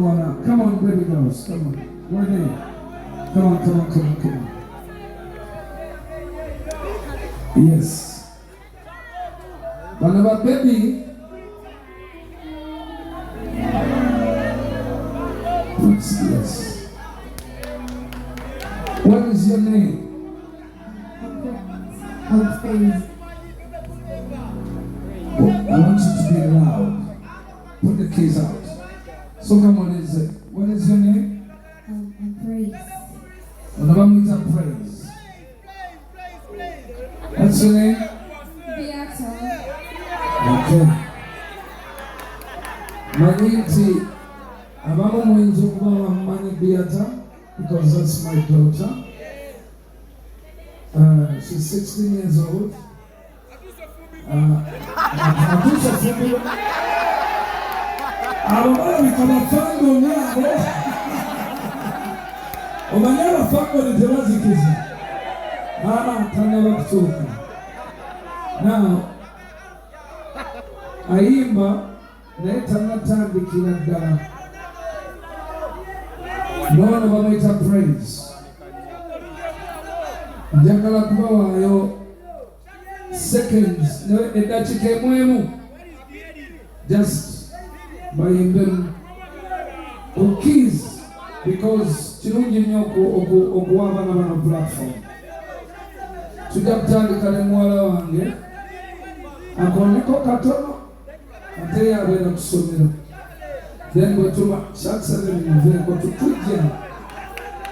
on. Come on, baby girls. Come on. Where are they? Come on. Yes. Whenever baby. Yes. What is your name? Praise. Oh, I want you to be loud. Put the keys out. So come on, what is your name? Praise. Alaba Mbu Praise. What's your name? Doughtor. Okay. My name is Alaba Mbu Bavubuka because that's my daughter. She's 16 years old. Now, ayimba naye tannatandikira ddala. N'ono bamuyita Praise. Njagala kubawaayo seconds eddakiika emu just bayimbemu ku keys because kirungi nnyo okuwa abaana bano platform. Tujja kutandika ne muwala wange akoneko katono ate yabeera ku ssomero then bwetuma shaksabenimuveeko tutujja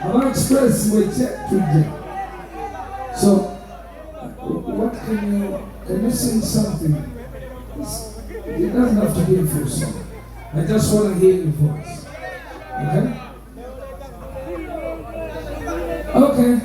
aba express wekye tujja. So what can you sing something? It doesn't have to be a full song. I just want to hear your voice. Okay? Okay.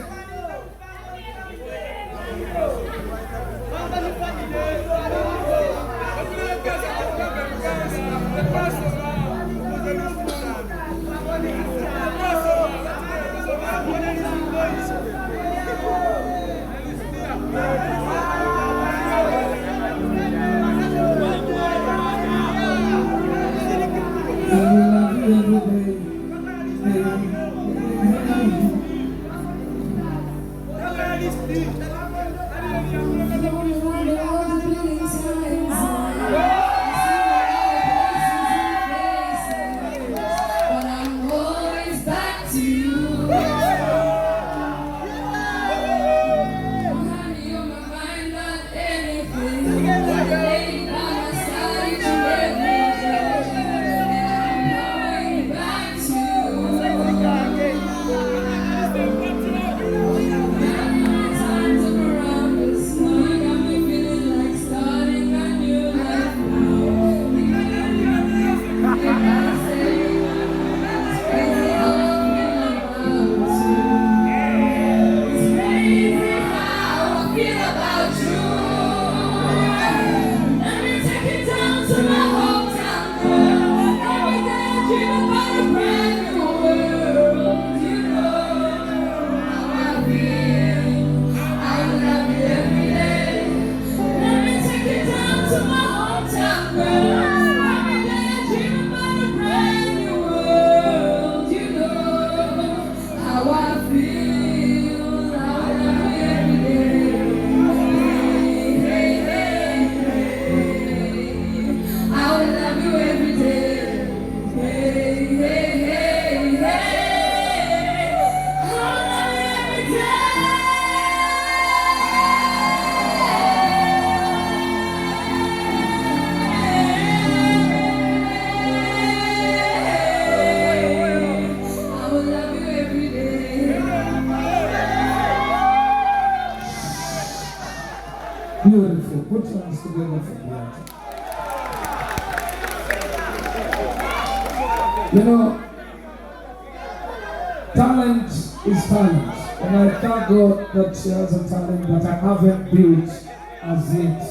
Beautiful. Put your hands together for Beata. You know, talent is talent. And I thank God that she has a talent that I haven't built as yet.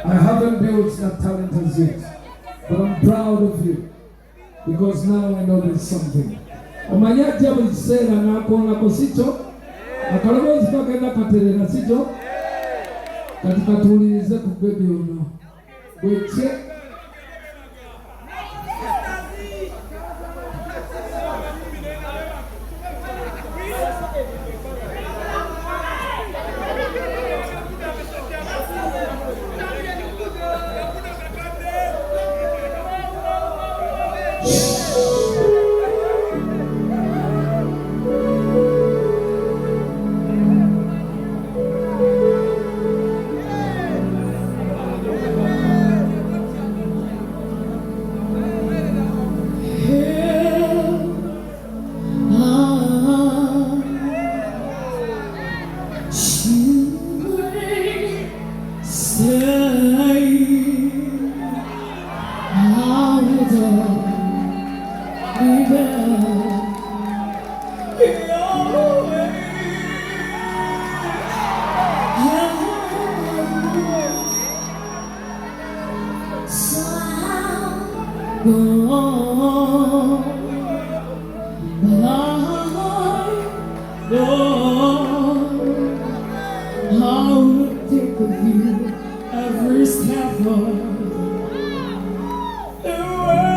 I haven't built that talent as yet. But I'm proud of you. Because now I know there's something. Omanya jabu sera na kona kosito. Akalobo zipakenda katerera sito. Katika tuulize ku Bebe ono. Bweche. Every step of the way.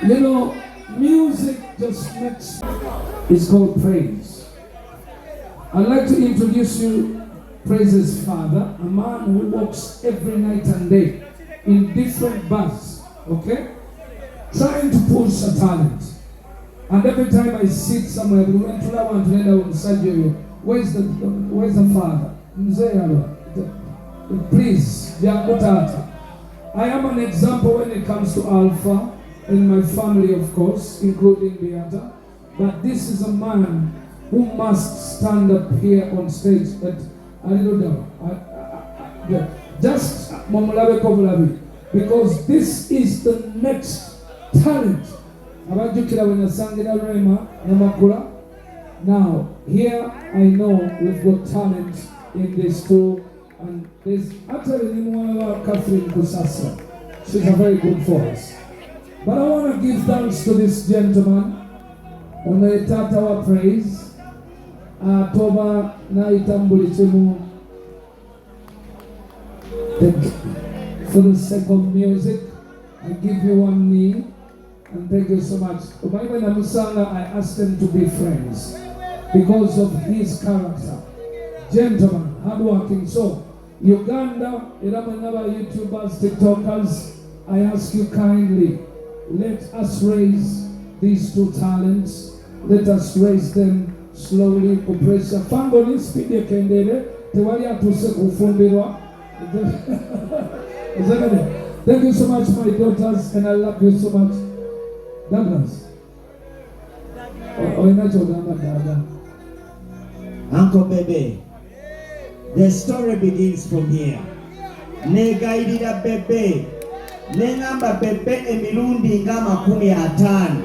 You know, music just makes. It's called praise. I'd like to introduce you Praise's father, a man who walks every night and day in different bars, okay? Trying to push a talent. And every time I sit somewhere, we went to that one to where's the father? Please, I am an example when it comes to Alpha, in my family, of course, including Beata. But this is a man who must stand up here on stage at just Muwalawe Bamukwanide, because this is the next talent. Now, here I know we've got talent in this too, and there's actually Catherine Kusasa. She's a very good voice. But I want to give thanks to this gentleman on the Tata praise. Toba na itambuli chemu. For the sake of music, I give you one knee and thank you so much. When I asked them to be friends because of his character. Gentleman, hardworking. So, Uganda, Iramanaba YouTubers, TikTokers, I ask you kindly, let us raise these two talents. Let us raise them slowly. Kupresha fangoli speed yekendele tewali atuse kufumbirwa. Thank you so much, my daughters, and I love you so much. Douglas. Uncle Bebe, the story begins from here. Negaidira Bebe. Nengamba Bebe emirundi nga 50.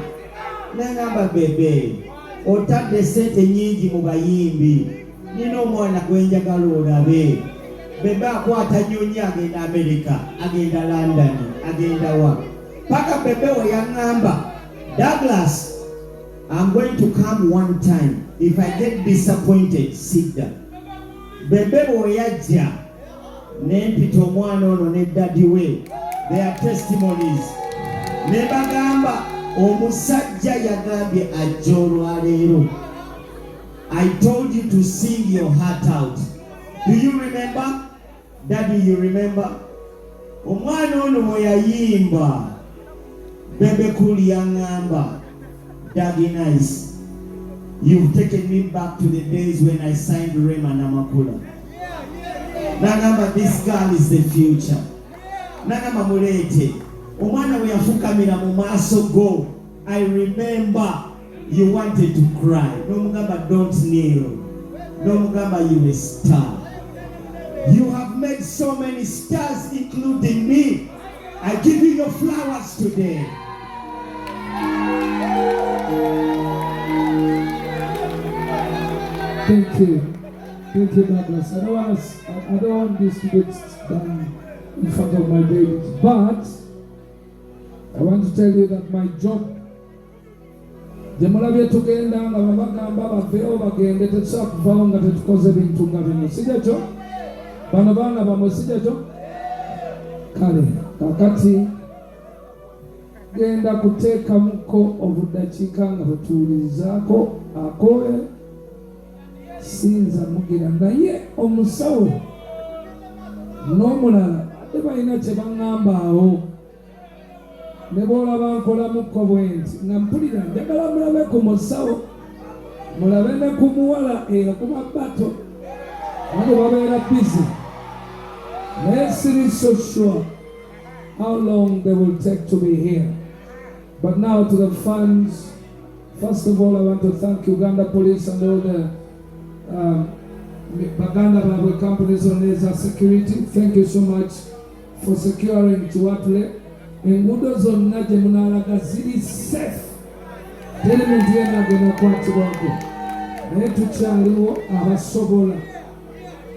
Nengamba Bebe otadde sente nyingi mu bayimbi. Nina omwana gwenjagala olabe. Bebe akwata nnyonyi agenda America, agenda London, agenda wa. Paka Bebe we yangamba, Douglas, I'm going to come one time. If I get disappointed, sit down. Bebe we yajja nempita omwana ono ne daddy we. Their testimonies. Nebagamba omusajja yagambye ajjolwa leero. I told you to sing your heart out. Do you remember? Daddy, you remember? Omwana ono mwe yayimba. Bebe kuli yangamba. Daddy nice. You've taken me back to the days when I signed Rema Namakula. Nangamba, this girl is the future. Nanga mamulete omwana we yafukamira mu maaso go, I remember you wanted to cry. Nomugamba don't kneel. Nomugamba you a star. You have made so many stars including me. I give you your flowers today. Thank you. Thank you, Douglas. I don't want this to get done in front of my babies. But I want to tell you that my job, Jemulabye tugenda nga babagamba baveewo bagende tetusakuvaawo nga tetukoze bintu nga bino. Sijjakyo? Bano baana bamwe sijjakyo? Kale, kakati genda kuteekamuko obuddakiika nga butuulirizaako akooye sinza mugira naye omusawo n'omulala ate balina kye baŋŋamba awo ne bw'olaba nkolamukko bwe nti nga mpulira njagala mulabe ku musawo mulabe ne ku muwala eyakuba bato abo babeera busy naye siri so sure how long they will take to be here. But now to the fans, first of all I want to thank Uganda Police and all the Baganda Railway companies on their security. Thank you so much for securing Chiwatle. Engudo zonna gye munalaga ziri safe. Teremuntu yenna agenda kwatibwako. Naye tukyaliwo abasobola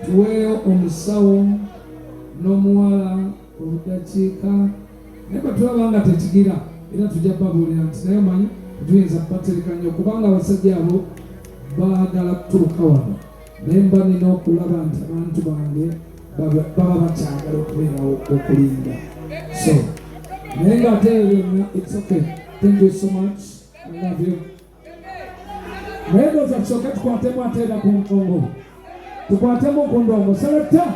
tuweeyo omusawo n'omuwala obuddakiika. Naye batulaba nga tekigira era tujja babuulira nti naye manyi tuyinza kubaterekanya kubanga abasajja abo baagala kutuuka wano. Naye mba nina okulaba nti abantu bange baba bakyagala okubeerawo okulinda. So naye ng'ate byonna it's okay. Thank you so much. I love you. Naye ndowooza tusooke tukwatemu ate era ku nkongo. Tukwatemu ku ndongo. Selector.